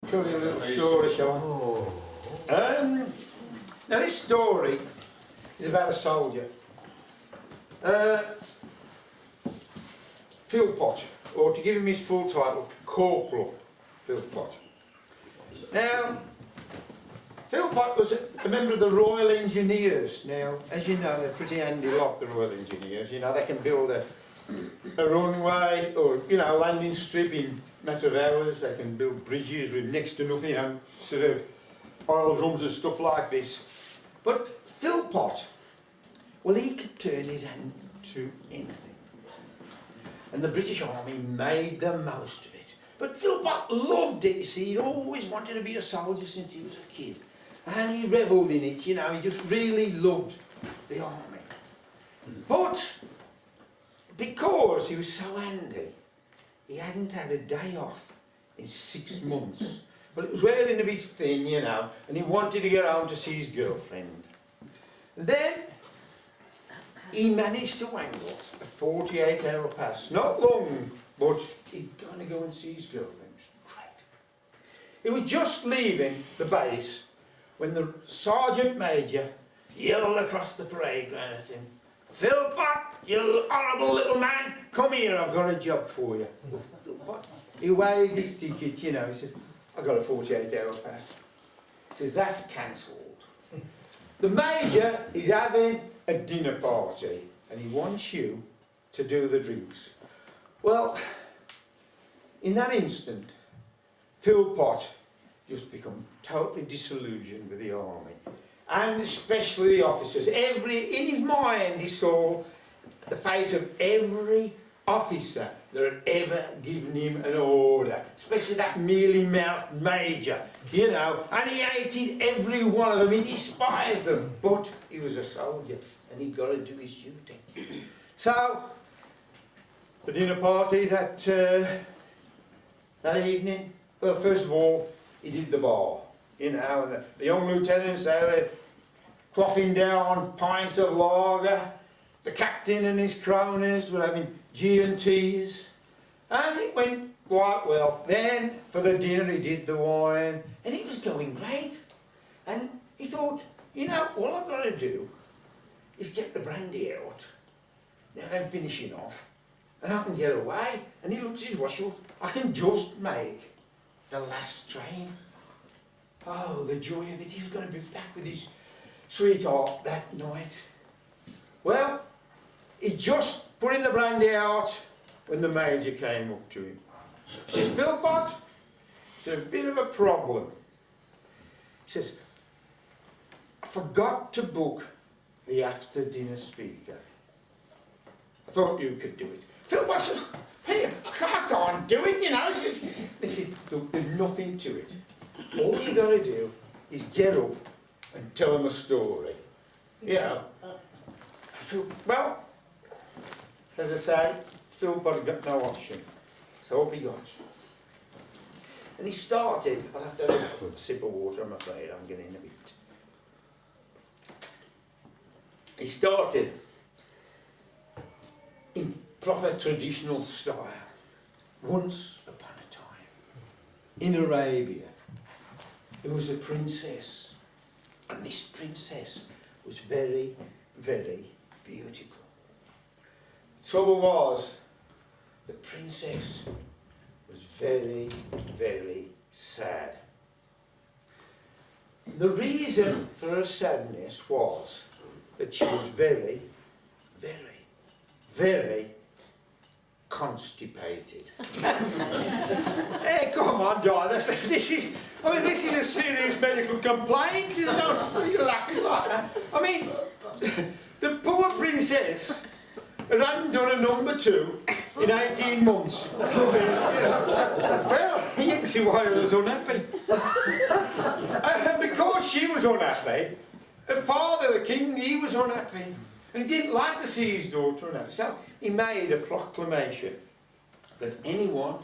tell you a little story, shall I? Now this story is about a soldier. Philpot, or to give him his full title, Corporal Philpot. Now, Philpot was a member of the Royal Engineers. Now, as you know, they're pretty handy lot, the Royal Engineers. You know, they can build a runway or, you know, a landing strip in a matter of hours. They can build bridges with next to nothing, you know, sort of oil drums and stuff like this. But Philpot, well, he could turn his hand to anything. And the British Army made the most of it. But Philpot loved it, you see. He'd always wanted to be a soldier since he was a kid. And he revelled in it, you know. He just really loved the army. But because he was so handy, he hadn't had a day off in 6 months. Well, it was wearing a bit thin, you know, and he wanted to get home to see his girlfriend. Then he managed to wangle a 48-hour pass. Not long, but he'd kind of go and see his girlfriend. It was great. He was just leaving the base when the Sergeant Major yelled across the parade ground at him, "Philpot, you horrible little man, come here, I've got a job for you." Philpot, he waved his ticket, you know, he says, "I've got a 48-hour pass." He says, "That's cancelled. The Major is having a dinner party and he wants you to do the drinks." Well, in that instant, Philpot just become totally disillusioned with the army, and especially the officers. In his mind, he saw the face of every officer that had ever given him an order, especially that mealy-mouthed major, you know, and he hated every one of them, he despised them, but he was a soldier and he'd got to do his duty. So, the dinner party that evening, well, first of all, he did the bar, you know, and the young lieutenants, they were quaffing down pints of lager. The captain and his cronies were having G&Ts, and it went quite well. Then, for the dinner, he did the wine, and it was going great. And he thought, you know, all I've got to do is get the brandy out. Now I'm finishing off, and I can get away. And he looked at his watch, thought, I can just make the last train. Oh, the joy of it. He was going to be back with his sweetheart that night. Well, he just put in the brandy out when the Major came up to him. He says, "Philpot, it's a bit of a problem." He says, "I forgot to book the after-dinner speaker. I thought you could do it." Philpot says, "Hey, I can't do it, you know." He says, "Look, there's nothing to it. All you got to do is get up and tell them a story." You know. Well, as I say, Philpot got no option. So up he got. And he started, I'll have to have a sip of water, I'm afraid, I'm getting a bit. He started in proper traditional style. Once upon a time, in Arabia, there was a princess. And this princess was very, very beautiful. The trouble was, the princess was very, very sad. The reason for her sadness was that she was very, very, very constipated. Hey, come on, darling. This is a serious medical complaint. You're laughing like that. I mean, the poor princess hadn't done a number 2 in 18 months. Well, you can see why I was unhappy. And because she was unhappy, her father, the king, he was unhappy. And he didn't like to see his daughter unhappy. So he made a proclamation that anyone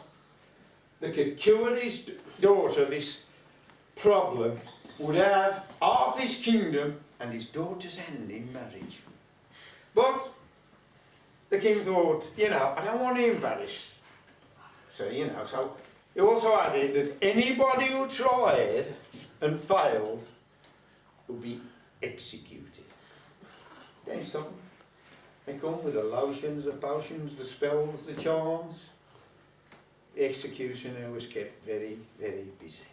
that could cure his daughter this problem would have half his kingdom and his daughter's hand in marriage. But the king thought, you know, I don't want to embarrass. So, you know, so He also added that anybody who tried and failed would be executed. Then stop. They come with the lotions, the potions, the spells, the charms. The executioner was kept very, very busy.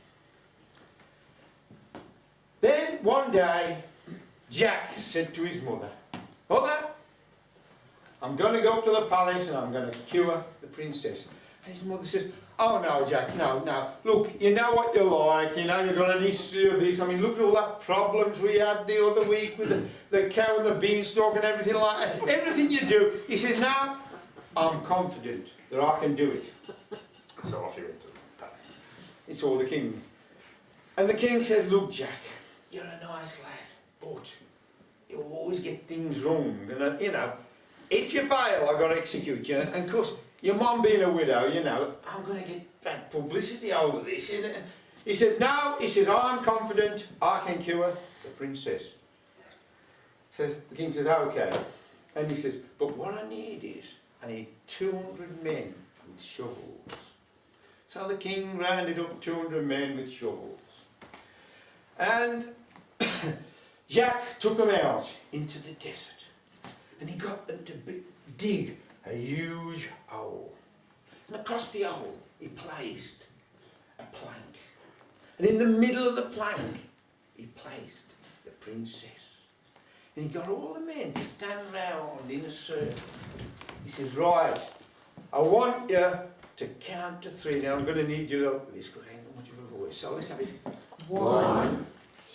Then one day, Jack said to his mother, "Mother, I'm going to go up to the palace and I'm going to cure the princess." And his mother says, "Oh no, Jack, no. Look, you know what you're like, you know you've got an history of this. I mean, look at all that problems we had the other week with the cow and the beanstalk and everything like that. Everything you do." He says, "No, I'm confident that I can do it." So off he went to the palace. He saw the king. And the king said, "Look, Jack, you're a nice lad, but you always get things wrong. And, you know, if you fail, I've got to execute you. And of course, your mum being a widow, you know, I'm going to get bad publicity over this." He said, "No," he says, "I'm confident I can cure the princess." The king says, "Okay." And he says, "But what I need 200 men with shovels." So the king rounded up 200 men with shovels. And Jack took them out into the desert. And he got them to dig a huge hole. And across the hole, he placed a plank. And in the middle of the plank, he placed the princess. And he got all the men to stand round in a circle. He says, "Right, I want you to count to 3. Now I'm going to need you to help with this because I ain't got much of a voice. So let's have it. 1,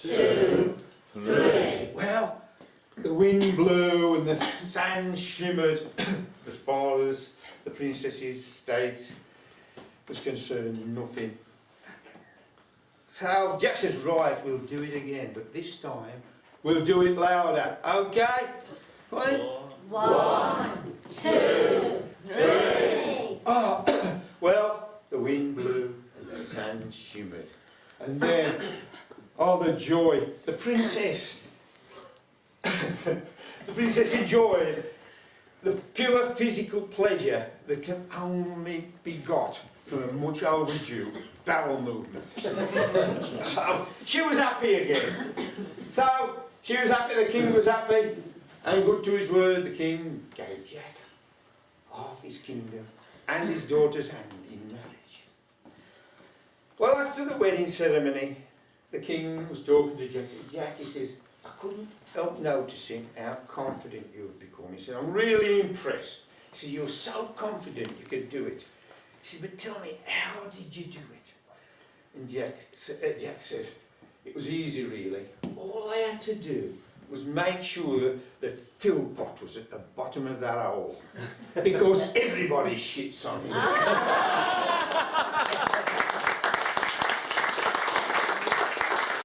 2, 3. Well, the wind blew and the sand shimmered as far as the princess's state was concerned. Nothing happened. So Jack says, "Right, we'll do it again, but this time we'll do it louder. Okay? Right? 1, 2, 3. Oh, well, the wind blew and the sand shimmered. And then, oh, the joy. The princess enjoyed the pure physical pleasure that can only be got from a much overdue bowel movement. So she was happy again. So she was happy, the king was happy, and good to his word, the king gave Jack half his kingdom and his daughter's hand in marriage. Well, after the wedding ceremony, the king was talking to Jack. Jack, he says, "I couldn't help noticing how confident you've become." He said, "I'm really impressed." He said, "You're so confident you could do it." He said, "But tell me, how did you do it?" And Jack says, "It was easy, really. All I had to do was make sure the Philpot was at the bottom of that hole, because everybody shits on him."